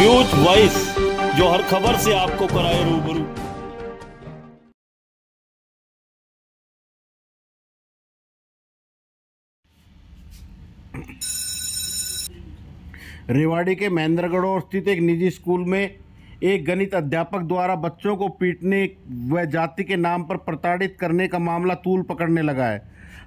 News voice, जो हर खबर से आपको कराए रूबरू। रेवाड़ी के महेंद्रगढ़ स्थित एक निजी स्कूल में एक गणित अध्यापक द्वारा बच्चों को पीटने व जाति के नाम पर प्रताड़ित करने का मामला तूल पकड़ने लगा है।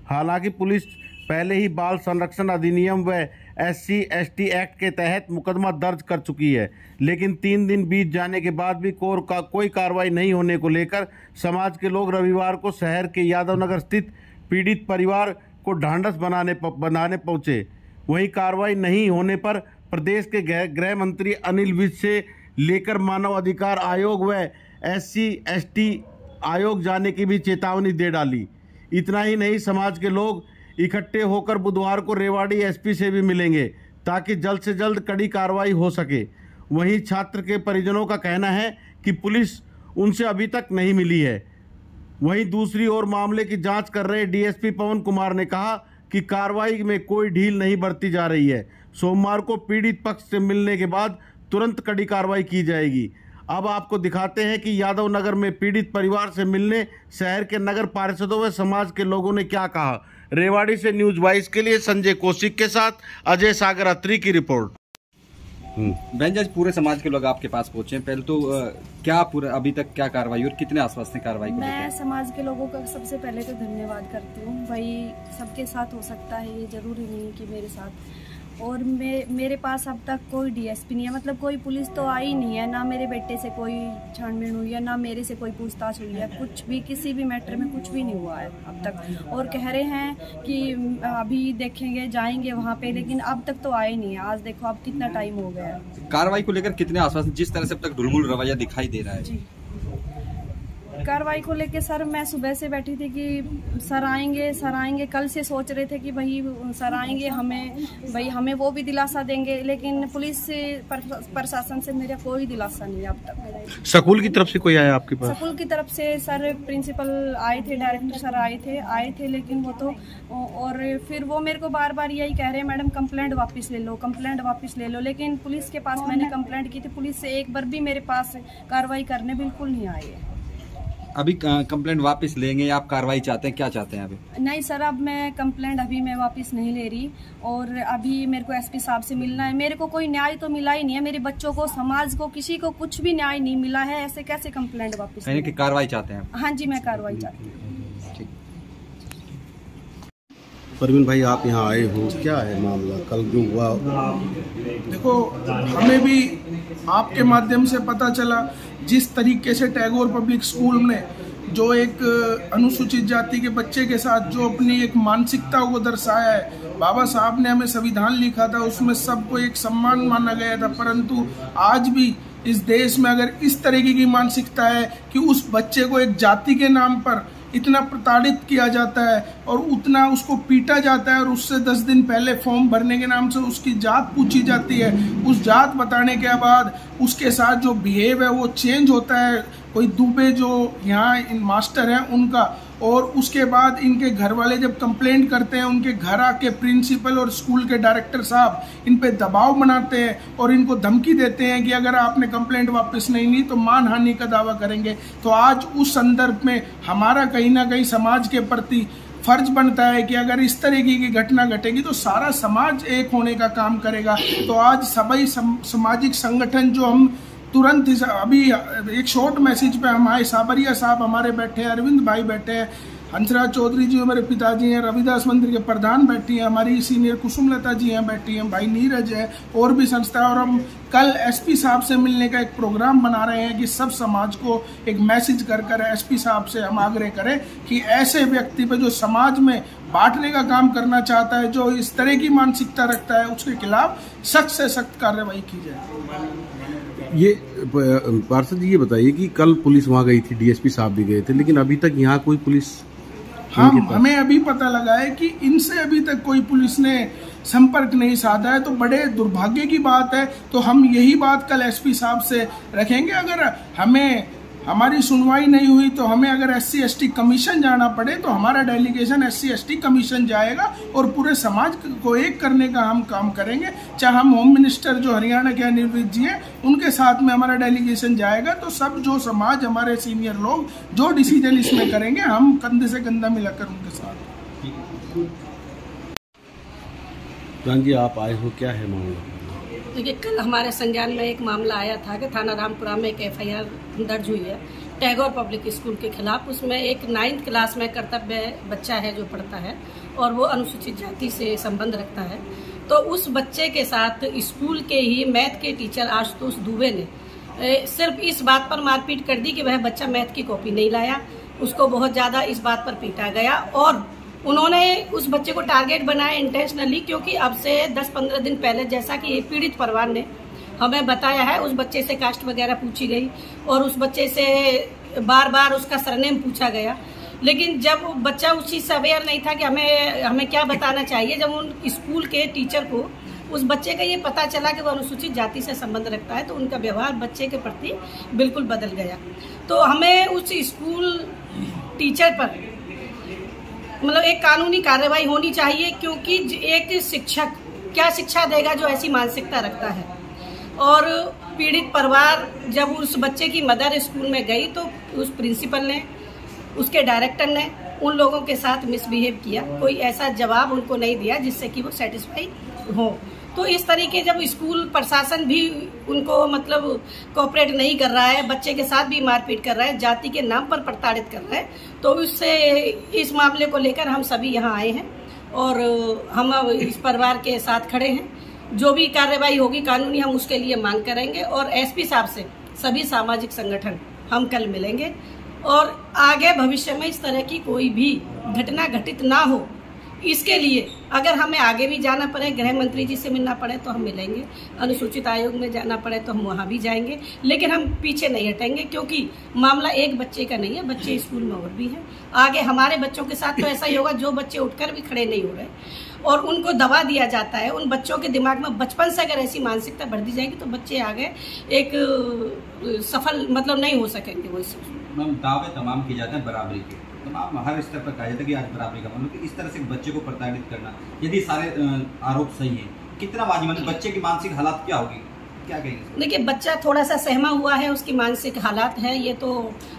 हालांकि पुलिस पहले ही बाल संरक्षण अधिनियम व SC/ST एक्ट के तहत मुकदमा दर्ज कर चुकी है, लेकिन 3 दिन बीत जाने के बाद भी कोई कार्रवाई नहीं होने को लेकर समाज के लोग रविवार को शहर के यादवनगर स्थित पीड़ित परिवार को ढांढस बनाने पहुंचे। वहीं कार्रवाई नहीं होने पर प्रदेश के गृह मंत्री अनिल विज से लेकर मानव अधिकार आयोग व SC/ST आयोग जाने की भी चेतावनी दे डाली। इतना ही नहीं, समाज के लोग इकट्ठे होकर बुधवार को रेवाड़ी SP से भी मिलेंगे ताकि जल्द से जल्द कड़ी कार्रवाई हो सके। वहीं छात्र के परिजनों का कहना है कि पुलिस उनसे अभी तक नहीं मिली है। वहीं दूसरी ओर मामले की जांच कर रहे DSP पवन कुमार ने कहा कि कार्रवाई में कोई ढील नहीं बरती जा रही है। सोमवार को पीड़ित पक्ष से मिलने के बाद तुरंत कड़ी कार्रवाई की जाएगी। अब आपको दिखाते हैं कि यादव नगर में पीड़ित परिवार से मिलने शहर के नगर पार्षदों व समाज के लोगों ने क्या कहा। रेवाड़ी से न्यूज वाइस के लिए संजय कौशिक के साथ अजय सागर अत्री की रिपोर्ट। बहन जी, पूरे समाज के लोग आपके पास पहुंचे, पहले तो क्या पूरा अभी तक क्या कार्रवाई और कितने आसपास ने कार्रवाई को? मैं समाज के लोगों का सबसे पहले तो धन्यवाद करती हूँ। भाई सबके साथ हो सकता है, ये जरूरी नहीं कि मेरे साथ। और मेरे पास अब तक कोई DSP नहीं है, मतलब कोई पुलिस तो आई नहीं है, ना मेरे बेटे से कोई छानबीन हुई है, ना मेरे से कोई पूछताछ हुई है, कुछ भी किसी भी मैटर में कुछ भी नहीं हुआ है अब तक। और कह रहे हैं कि अभी देखेंगे, जाएंगे वहाँ पे, लेकिन अब तक तो आए नहीं है। आज देखो अब कितना टाइम हो गया है। कार्रवाई को लेकर कितने आसपास, जिस तरह से अब तक ढुलमुल रवैया दिखाई दे रहा है जी, कार्रवाई को लेके सर मैं सुबह से बैठी थी कि सर आएंगे। कल से सोच रहे थे कि भाई सर आएंगे, हमें वो भी दिलासा देंगे, लेकिन पुलिस से प्रशासन से मेरा कोई दिलासा नहीं है अब तक। स्कूल की तरफ से कोई आया आपके पास? स्कूल की तरफ से सर प्रिंसिपल आए थे, डायरेक्टर सर आए थे, लेकिन वो तो और फिर वो मेरे को बार यही कह रहे हैं, मैडम कंप्लेंट वापस ले लो। लेकिन पुलिस के पास मैंने कंप्लेंट की थी, पुलिस से एक बार भी मेरे पास कार्रवाई करने बिल्कुल नहीं आई है। अभी कंप्लेंट वापस लेंगे या आप कार्रवाई चाहते हैं, क्या चाहते हैं अभी? नहीं सर, अब मैं कंप्लेंट अभी मैं वापस नहीं ले रही, और अभी मेरे को SP साहब से मिलना है। मेरे को कोई न्याय तो मिला ही नहीं है, मेरे बच्चों को, समाज को, किसी को कुछ भी न्याय नहीं मिला है। ऐसे कैसे कंप्लेंट वापस? यानी कि कार्रवाई चाहते हैं? हाँ जी, मैं कार्रवाई चाहती हूँ। परवीन भाई, आप यहाँ आए हो, क्या है मामला कल जो हुआ? देखो, हमें भी आपके माध्यम से पता चला, जिस तरीके से टैगोर पब्लिक स्कूल ने जो एक अनुसूचित जाति के बच्चे के साथ जो अपनी एक मानसिकता को दर्शाया है। बाबा साहब ने हमें संविधान लिखा था, उसमें सबको एक सम्मान माना गया था, परंतु आज भी इस देश में अगर इस तरीके की मानसिकता है कि उस बच्चे को एक जाति के नाम पर इतना प्रताड़ित किया जाता है और उतना उसको पीटा जाता है, और उससे 10 दिन पहले फॉर्म भरने के नाम से उसकी जात पूछी जाती है। उस जात बताने के बाद उसके साथ जो बिहेव है वो चेंज होता है, कोई दुबे जो यहाँ इन मास्टर हैं उनका, और उसके बाद इनके घर वाले जब कंप्लेंट करते हैं, उनके घर आके प्रिंसिपल और स्कूल के डायरेक्टर साहब इन पे दबाव बनाते हैं और इनको धमकी देते हैं कि अगर आपने कंप्लेंट वापस नहीं ली तो मानहानि का दावा करेंगे। तो आज उस संदर्भ में हमारा कहीं ना कहीं समाज के प्रति फर्ज बनता है कि अगर इस तरीके की घटना घटेगी तो सारा समाज एक होने का काम करेगा। तो आज सभी सामाजिक संगठन जो हम तुरंत अभी एक शॉर्ट मैसेज पे हम आए, साबरिया साहब हमारे बैठे हैं, अरविंद भाई बैठे हैं, हंसराज चौधरी जी मेरे पिताजी हैं, रविदास मंदिर के प्रधान बैठी हैं, हमारी सीनियर कुसुमलता जी हैं बैठी हैं, भाई नीरज है, और भी संस्था। और हम कल SP साहब से मिलने का एक प्रोग्राम बना रहे हैं कि सब समाज को एक मैसेज कर SP साहब से हम आग्रह करें कि ऐसे व्यक्ति पे जो समाज में बांटने का काम करना चाहता है, जो इस तरह की मानसिकता रखता है, उसके खिलाफ सख्त से सख्त कार्रवाई की जाए। ये पार्षद जी, ये बताइए कि कल पुलिस वहाँ गई थी, DSP साहब भी गए थे, लेकिन अभी तक यहाँ कोई पुलिस? हमें अभी पता लगा है कि इनसे अभी तक कोई पुलिस ने संपर्क नहीं साधा है, तो बड़े दुर्भाग्य की बात है। तो हम यही बात कल SP साहब से रखेंगे। अगर हमें हमारी सुनवाई नहीं हुई तो हमें अगर SC/ST कमीशन जाना पड़े तो हमारा डेलीगेशन SC/ST कमीशन जाएगा और पूरे समाज को एक करने का हम काम करेंगे। चाहे हम होम मिनिस्टर जो हरियाणा के अनिल विज जी हैं उनके साथ में हमारा डेलीगेशन जाएगा, तो सब जो समाज हमारे सीनियर लोग जो डिसीजन इसमें करेंगे हम कंधे से कंधा मिलाकर उनके साथ। जी आप आए हो, क्या है मामला? देखिए, कल हमारे संज्ञान में एक मामला आया था कि थाना रामपुरा में एक FIR दर्ज हुई है टैगोर पब्लिक स्कूल के खिलाफ। उसमें एक 9th क्लास में कर्तव्य बच्चा है जो पढ़ता है और वो अनुसूचित जाति से संबंध रखता है। तो उस बच्चे के साथ स्कूल के ही मैथ के टीचर आशुतोष दुबे ने सिर्फ इस बात पर मारपीट कर दी कि वह बच्चा मैथ की कॉपी नहीं लाया। उसको बहुत ज़्यादा इस बात पर पीटा गया और उन्होंने उस बच्चे को टारगेट बनाया इंटेंशनली, क्योंकि अब से 10-15 दिन पहले, जैसा कि पीड़ित परिवार ने हमें बताया है, उस बच्चे से कास्ट वगैरह पूछी गई और उस बच्चे से बार बार उसका सरनेम पूछा गया। लेकिन जब बच्चा उस चीज़ से अवेयर नहीं था कि हमें क्या बताना चाहिए, जब उन स्कूल के टीचर को उस बच्चे का ये पता चला कि वो अनुसूचित जाति से संबंध रखता है, तो उनका व्यवहार बच्चे के प्रति बिल्कुल बदल गया। तो हमें उस स्कूल टीचर पर मतलब एक कानूनी कार्रवाई होनी चाहिए, क्योंकि एक शिक्षक क्या शिक्षा देगा जो ऐसी मानसिकता रखता है। और पीड़ित परिवार जब उस बच्चे की मदर स्कूल में गई तो उस प्रिंसिपल ने, उसके डायरेक्टर ने उन लोगों के साथ मिसबिहेव किया, कोई ऐसा जवाब उनको नहीं दिया जिससे कि वो सेटिस्फाई हो। तो इस तरीके जब स्कूल प्रशासन भी उनको मतलब कोऑपरेट नहीं कर रहा है, बच्चे के साथ भी मारपीट कर रहा है, जाति के नाम पर प्रताड़ित कर रहा है, तो उससे इस मामले को लेकर हम सभी यहाँ आए हैं और हम इस परिवार के साथ खड़े हैं। जो भी कार्रवाई होगी कानूनी हम उसके लिए मांग करेंगे और SP साहब से सभी सामाजिक संगठन हम कल मिलेंगे और आगे भविष्य में इस तरह की कोई भी घटना घटित ना हो, इसके लिए अगर हमें आगे भी जाना पड़े, गृह मंत्री जी से मिलना पड़े तो हम मिलेंगे, अनुसूचित आयोग में जाना पड़े तो हम वहाँ भी जाएंगे, लेकिन हम पीछे नहीं हटेंगे, क्योंकि मामला एक बच्चे का नहीं है, बच्चे स्कूल में और भी हैं। आगे हमारे बच्चों के साथ तो ऐसा ही होगा जो बच्चे उठकर भी खड़े नहीं हो रहे और उनको दबा दिया जाता है। उन बच्चों के दिमाग में बचपन से अगर ऐसी मानसिकता बढ़ दी जाएगी तो बच्चे आगे एक सफल मतलब नहीं हो सकेंगे। वो दावे तमाम किए जाते हैं बराबरी के, तमाम हर स्तर पर कहा जाता है कि आज बराबरी का मतलब कि इस तरह से बच्चे को प्रताड़ित करना, यदि सारे आरोप सही है, कितना वाजिब, बच्चे की मानसिक हालात क्या होगी, क्या कहेंगे? देखिए, बच्चा थोड़ा सा सहमा हुआ है, उसकी मानसिक हालात है, ये तो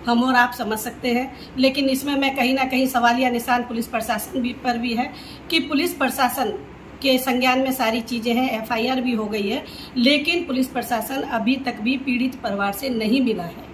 हम और आप समझ सकते हैं, लेकिन इसमें मैं कहीं ना कहीं सवालिया निशान पुलिस प्रशासन पर भी है कि पुलिस प्रशासन के संज्ञान में सारी चीजें हैं, FIR भी हो गई है, लेकिन पुलिस प्रशासन अभी तक भी पीड़ित परिवार से नहीं मिला है।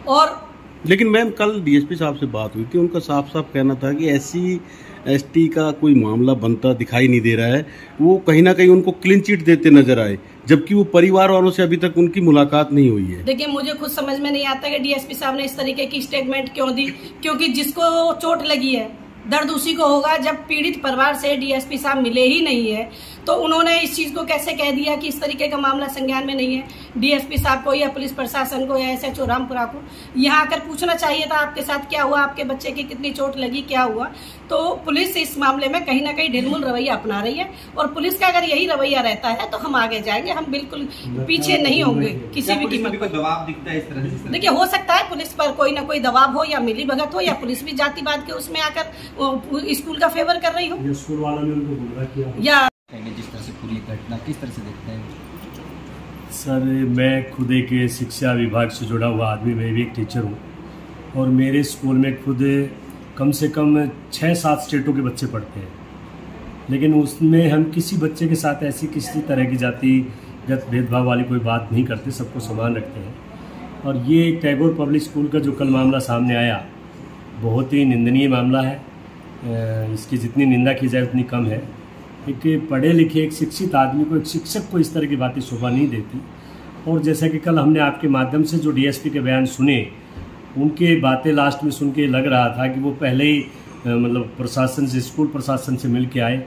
और लेकिन मैम कल DSP साहब से बात हुई थी, उनका साफ साफ कहना था कि SC/ST का कोई मामला बनता दिखाई नहीं दे रहा है, वो कहीं ना कहीं उनको क्लीन चिट देते नजर आए, जबकि वो परिवार वालों से अभी तक उनकी मुलाकात नहीं हुई है। देखिए, मुझे खुद समझ में नहीं आता कि DSP साहब ने इस तरीके की स्टेटमेंट क्यों दी, क्योंकि जिसको चोट लगी है दर्द उसी को होगा। जब पीड़ित परिवार से DSP साहब मिले ही नहीं है तो उन्होंने इस चीज को कैसे कह दिया कि इस तरीके का मामला संज्ञान में नहीं है। DSP साहब को या पुलिस प्रशासन को या SHO रामपुरा को यहाँ आकर पूछना चाहिए था आपके साथ क्या हुआ, आपके बच्चे की कितनी चोट लगी, क्या हुआ। तो पुलिस इस मामले में कहीं ना कहीं ढिलमुल रवैया अपना रही है और पुलिस का अगर यही रवैया रहता है तो हम आगे जाएंगे, हम बिल्कुल पीछे नहीं होंगे किसी भी कीमत पर। दबाव दिखता है इस तरह से? देखिए, हो सकता है पुलिस पर कोई ना कोई दबाव हो या मिली भगत हो या पुलिस भी जातिवाद के उसमें आकर स्कूल का फेवर कर रही हो, स्कूल वालों ने उनको गुमराह किया या जिस तरह से पूरी घटना किस तरह से देखते हैं? सर, मैं खुद एक शिक्षा विभाग से जुड़ा हुआ आदमी, मैं भी एक टीचर हूँ और मेरे स्कूल में खुद कम से कम 6-7 स्टेटों के बच्चे पढ़ते हैं, लेकिन उसमें हम किसी बच्चे के साथ ऐसी किसी तरह की जातिगत भेदभाव वाली कोई बात नहीं करते, सबको समान रखते हैं। और ये टैगोर पब्लिक स्कूल का जो कल मामला सामने आया, बहुत ही निंदनीय मामला है, इसकी जितनी निंदा की जाए उतनी कम है। एक पढ़े लिखे एक शिक्षित आदमी को, एक शिक्षक को इस तरह की बातें शोभा नहीं देती। और जैसा कि कल हमने आपके माध्यम से जो DSP के बयान सुने, उनके बातें लास्ट में सुन के लग रहा था कि वो पहले ही मतलब प्रशासन से, स्कूल प्रशासन से मिल के आए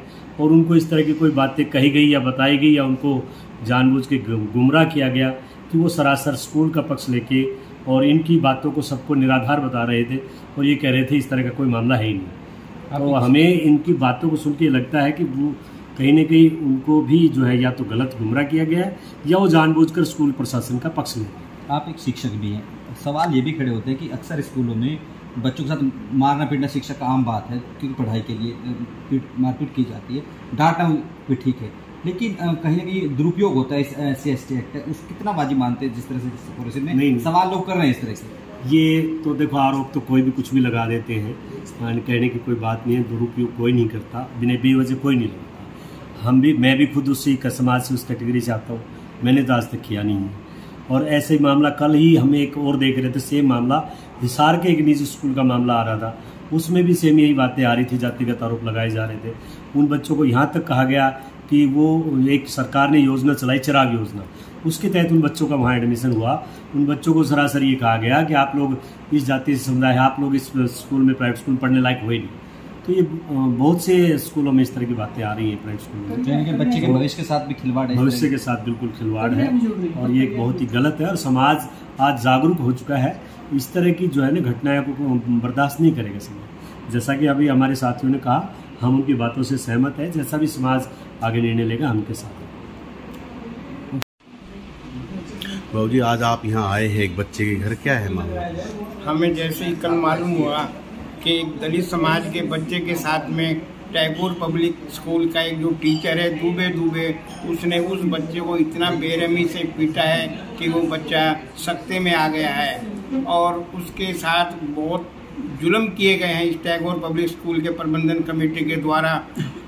और उनको इस तरह की कोई बातें कही गई या बताई गई या उनको जानबूझ के गुमराह किया गया कि वो सरासर स्कूल का पक्ष लेके और इनकी बातों को सबको निराधार बता रहे थे और ये कह रहे थे इस तरह का कोई मामला है ही नहीं। तो हमें इनकी बातों को सुन के लगता है कि वो कहीं ना कहीं उनको भी जो है या तो गलत गुमराह किया गया है या वो जानबूझकर स्कूल प्रशासन का पक्ष ले। आप एक शिक्षक भी हैं, सवाल ये भी खड़े होते हैं कि अक्सर स्कूलों में बच्चों के साथ मारना पीटना शिक्षा का आम बात है, क्योंकि पढ़ाई के लिए मारपीट की जाती है, डांटना भी ठीक है, लेकिन कहीं ना कहीं दुरुपयोग होता है इस SC/ST एक्ट, उस कितना बाजी मानते हैं जिस तरह से पॉलिसी में नहीं, सवाल लोग कर रहे हैं इस तरह से? ये तो देखो, आरोप तो कोई भी कुछ भी लगा देते हैं, कहने की कोई बात नहीं है। दुरुपयोग कोई नहीं करता, बिना बेवजह कोई नहीं लगाता। मैं भी खुद उसी का समाज से उस कैटेगरी से आता हूँ, मैंने तो आज तक किया नहीं है। और ऐसे ही मामला कल ही हम एक और देख रहे थे, सेम मामला हिसार के एक निजी स्कूल का मामला आ रहा था, उसमें भी सेम यही बातें आ रही थी, जातिगत आरोप लगाए जा रहे थे। उन बच्चों को यहाँ तक कहा गया कि वो एक सरकार ने योजना चलाई, चिराग योजना, उसके तहत उन बच्चों का वहाँ एडमिशन हुआ। उन बच्चों को सरासर ये कहा गया कि आप लोग इस जाति समुदाय है, आप लोग इस स्कूल में, प्राइवेट स्कूल पढ़ने लायक हुए नहीं। तो ये बहुत से स्कूलों में इस तरह की बातें आ रही हैं, प्राइवेट स्कूलों में। बच्चे के भविष्य के साथ भी खिलवाड़ है, भविष्य के साथ बिल्कुल खिलवाड़ है, और ये एक बहुत ही गलत है। और समाज आज जागरूक हो चुका है, इस तरह की जो है ना घटनाएं को बर्दाश्त नहीं करेगा समाज। जैसा कि अभी हमारे साथियों ने कहा, हम उनकी बातों से सहमत है। जैसा भी समाज आगे निर्णय लेगा, हम उनके साथ हैं। बाबू जी, आज आप यहाँ आए हैं एक बच्चे के घर, क्या है मामला? हमें जैसे ही कल मालूम हुआ कि एक दलित समाज के बच्चे के साथ में टैगोर पब्लिक स्कूल का एक जो टीचर है दुबे, उसने उस बच्चे को इतना बेरहमी से पीटा है कि वो बच्चा सकते में आ गया है, और उसके साथ बहुत जुल्म किए गए हैं इस टैगोर पब्लिक स्कूल के प्रबंधन कमेटी के द्वारा।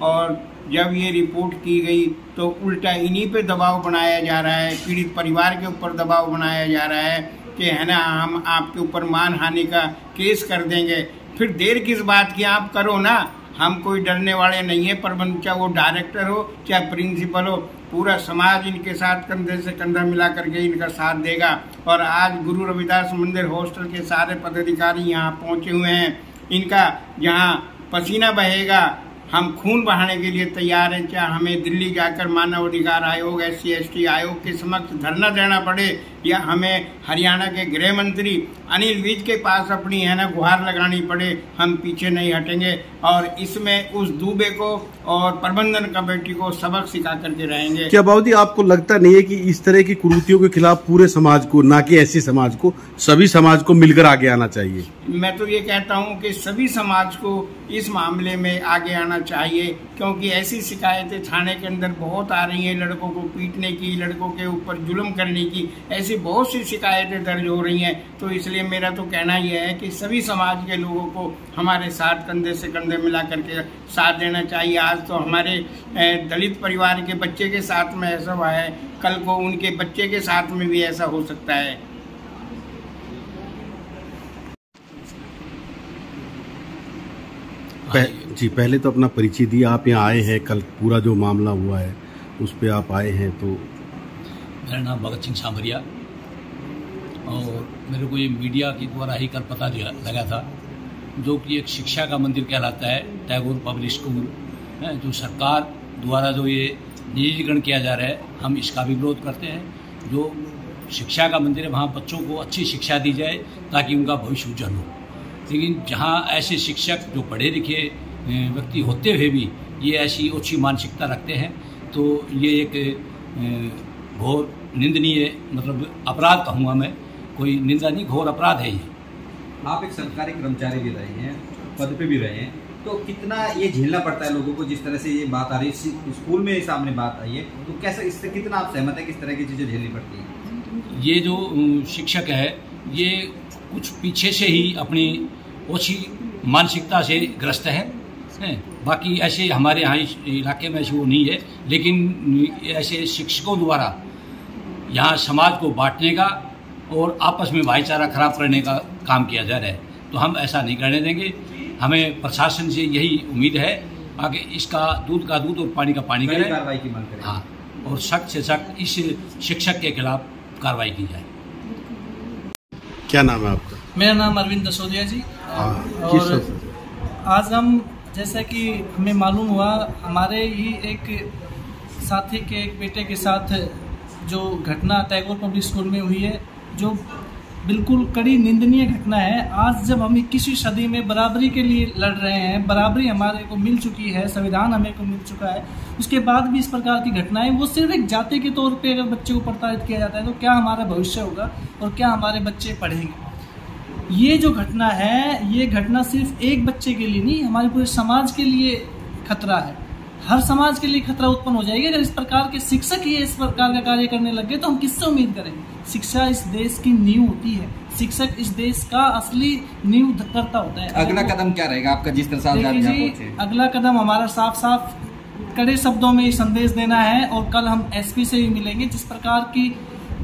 और जब ये रिपोर्ट की गई तो उल्टा इन्हीं पे दबाव बनाया जा रहा है, पीड़ित परिवार के ऊपर दबाव बनाया जा रहा है कि है ना, हम आपके ऊपर मानहानि का केस कर देंगे। फिर देर किस बात की, आप करो ना, हम कोई डरने वाले नहीं है। प्रबंध, चाहे वो डायरेक्टर हो चाहे प्रिंसिपल हो, पूरा समाज इनके साथ कंधे से कंधा मिला करके इनका साथ देगा। और आज गुरु रविदास मंदिर हॉस्टल के सारे पदाधिकारी यहाँ पहुँचे हुए हैं। इनका यहाँ पसीना बहेगा, हम खून बहाने के लिए तैयार हैं। चाहे हमें दिल्ली जाकर मानव अधिकार आयोग, SC/ST आयोग के समक्ष धरना देना पड़े, या हमें हरियाणा के गृह मंत्री अनिल विज के पास अपनी है ना गुहार लगानी पड़े, हम पीछे नहीं हटेंगे। और इसमें उस दुबे को और प्रबंधन कमेटी को सबक सिखा करके रहेंगे। क्या बाबू जी, आपको लगता नहीं है कि इस तरह की कुरीतियों के खिलाफ पूरे समाज को, ना कि ऐसी समाज को, सभी समाज को मिलकर आगे आना चाहिए? मैं तो ये कहता हूँ कि सभी समाज को इस मामले में आगे आना चाहिए, क्योंकि ऐसी शिकायतें थाने के अंदर बहुत आ रही हैं, लड़कों को पीटने की, लड़कों के ऊपर जुल्म करने की, ऐसी बहुत सी शिकायतें दर्ज हो रही हैं। तो इसलिए मेरा तो कहना यह है कि सभी समाज के लोगों को हमारे साथ कंधे से कंधे मिला करके साथ देना चाहिए। आज तो हमारे दलित परिवार के बच्चे के साथ में ऐसा हुआ है, कल को उनके बच्चे के साथ में भी ऐसा हो सकता है। जी, पहले तो अपना परिचय दिए। आप यहाँ आए हैं, कल पूरा जो मामला हुआ है उस पे आप आए हैं। तो मेरा नाम भगत सिंह सांवरिया, और मेरे को ये मीडिया के द्वारा ही कल पता लगा था, जो कि एक शिक्षा का मंदिर कहलाता है टैगोर पब्लिक स्कूल है, जो सरकार द्वारा जो ये निजीकरण किया जा रहा है, हम इसका भी विरोध करते हैं। जो शिक्षा का मंदिर है, वहाँ बच्चों को अच्छी शिक्षा दी जाए ताकि उनका भविष्य उज्जवल हो। लेकिन जहाँ ऐसे शिक्षक जो पढ़े लिखे व्यक्ति होते हुए भी ये ऐसी ओछी मानसिकता रखते हैं, तो ये एक घोर निंदनीय, मतलब अपराध कहूँगा मैं, कोई निंदा नहीं, घोर अपराध है ये। आप एक सरकारी कर्मचारी भी रहे हैं, पद पे भी रहे हैं, तो कितना ये झेलना पड़ता है लोगों को? जिस तरह से ये बात आ रही है, स्कूल में सामने बात आई है, तो कैसे, इससे कितना आप सहमत है, किस तरह की चीज़ें झेलनी पड़ती हैं? ये जो शिक्षक है, ये कुछ पीछे से ही अपनी ओछी मानसिकता से ग्रस्त है। बाकी ऐसे हमारे यहाँ इस इलाके में ऐसे वो नहीं है, लेकिन ऐसे शिक्षकों द्वारा यहाँ समाज को बांटने का और आपस में भाईचारा खराब करने का काम किया जा रहा है, तो हम ऐसा नहीं करने देंगे। हमें प्रशासन से यही उम्मीद है, आगे इसका दूध का दूध और पानी का पानी करें, कार्रवाई की मांग करें। हाँ, और सख्त से सख्त इस शिक्षक के खिलाफ कार्रवाई की जाए। क्या नाम है आपका? मेरा नाम अरविंद दसोदिया जी। और आज हम, जैसा कि हमें मालूम हुआ, हमारे ही एक साथी के एक बेटे के साथ जो घटना टैगोर पब्लिक स्कूल में हुई है, जो बिल्कुल कड़ी निंदनीय घटना है। आज जब हम 21वीं सदी में बराबरी के लिए लड़ रहे हैं, बराबरी हमारे को मिल चुकी है, संविधान हमें को मिल चुका है, उसके बाद भी इस प्रकार की घटनाएं, वो सिर्फ एक जाति के तौर पे अगर बच्चे को प्रताड़ित किया जाता है तो क्या हमारा भविष्य होगा और क्या हमारे बच्चे पढ़ेंगे। ये जो घटना है, ये घटना सिर्फ एक बच्चे के लिए नहीं, हमारे पूरे समाज के लिए खतरा है। हर समाज के लिए खतरा उत्पन्न हो जाएगा अगर इस प्रकार के शिक्षक ही इस प्रकार का कार्य करने लग गए तो हम किससे उम्मीद करेंगे। शिक्षा इस देश की नींव होती है, शिक्षक इस देश का असली नींव करता होता है। अगला कदम क्या रहेगा आपका, जिस तरह से अगला कदम हमारा साफ साफ कड़े शब्दों में संदेश देना है और कल हम एसपी से भी मिलेंगे। जिस प्रकार की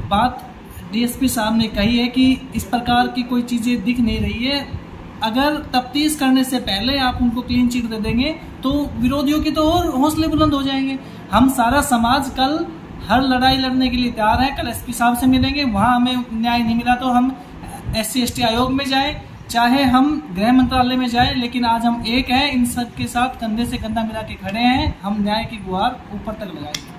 बात डीएसपी साहब ने कही है कि इस प्रकार की कोई चीजें दिख नहीं रही है, अगर तफ्तीश करने से पहले आप उनको क्लीन चिट दे देंगे तो विरोधियों की तो और हौसले बुलंद हो जाएंगे। हम सारा समाज कल हर लड़ाई लड़ने के लिए तैयार है। कल एसपी साहब से मिलेंगे, वहां हमें न्याय नहीं मिला तो हम SC/ST आयोग में जाएं, चाहे हम गृह मंत्रालय में जाएं, लेकिन आज हम एक हैं, इन सब के साथ कंधे से कंधा मिला के खड़े हैं। हम न्याय की गुहार ऊपर तक लगाएंगे।